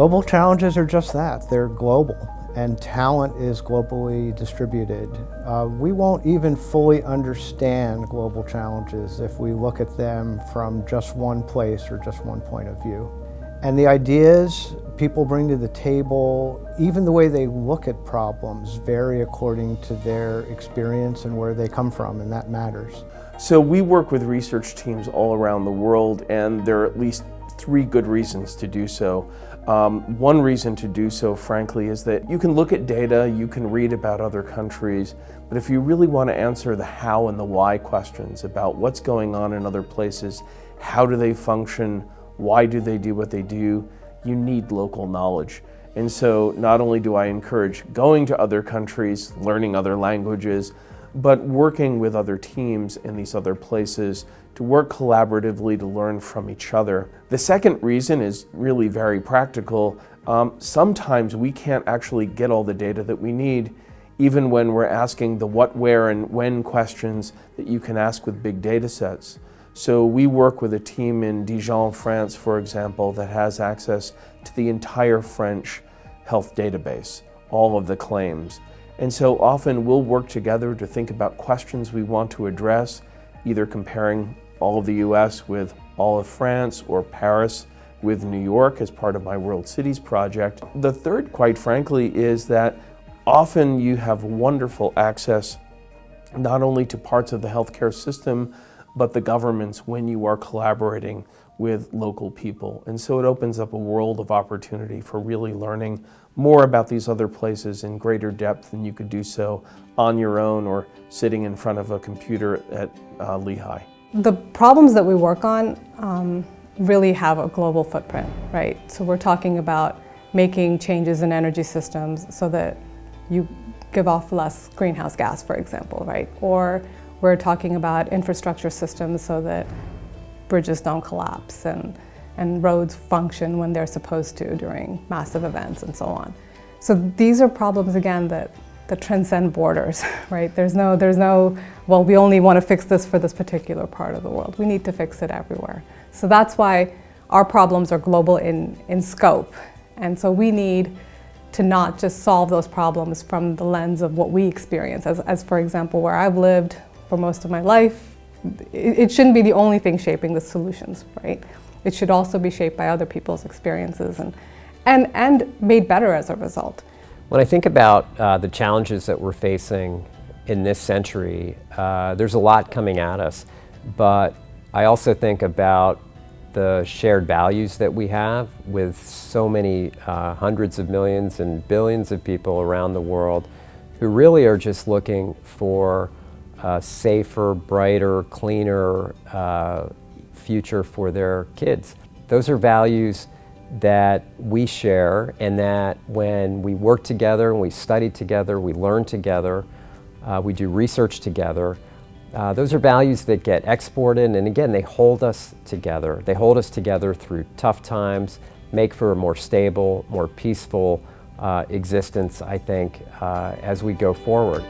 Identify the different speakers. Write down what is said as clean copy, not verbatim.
Speaker 1: Global challenges are just that, they're global, and talent is globally distributed. We won't even fully understand global challenges if we look at them from just one place or just one point of view. And the ideas people bring to the table, even the way they look at problems, vary according to their experience and where they come from, and that matters.
Speaker 2: So we work with research teams all around the world, and there are at least 3 good reasons to do so. One reason to do so, frankly, is that you can look at data, you can read about other countries, but if you really want to answer the how and the why questions about what's going on in other places, how do they function, why do they do what they do, you need local knowledge. And so not only do I encourage going to other countries, learning other languages, but working with other teams in these other places to work collaboratively to learn from each other. The second reason is really very practical. Sometimes we can't actually get all the data that we need, even when we're asking the what, where, and when questions that you can ask with big data sets. So we work with a team in Dijon, France, for example, that has access to the entire French health database, all of the claims. And so often we'll work together to think about questions we want to address, either comparing all of the US with all of France or Paris with New York as part of my World Cities project. The third, quite frankly, is that often you have wonderful access not only to parts of the healthcare system, but the governments when you are collaborating with local people. And so it opens up a world of opportunity for really learning more about these other places in greater depth than you could do so on your own or sitting in front of a computer at Lehigh.
Speaker 3: The problems that we work on really have a global footprint, right? So we're talking about making changes in energy systems so that you give off less greenhouse gas, for example, right? Or we're talking about infrastructure systems so that bridges don't collapse and roads function when they're supposed to during massive events and so on. So these are problems, again, that transcend borders, right? There's no, well, we only want to fix this for this particular part of the world. We need to fix it everywhere. So that's why our problems are global in scope. And so we need to not just solve those problems from the lens of what we experience. As for example, where I've lived for most of my life, it shouldn't be the only thing shaping the solutions, right? It should also be shaped by other people's experiences and made better as a result.
Speaker 4: When I think about the challenges that we're facing in this century, there's a lot coming at us, but I also think about the shared values that we have with so many hundreds of millions and billions of people around the world who really are just looking for a safer, brighter, cleaner future for their kids. Those are values that we share, and that when we work together and we study together, we learn together, we do research together, those are values that get exported, and again, they hold us together. They hold us together through tough times, make for a more stable, more peaceful existence, I think, as we go forward.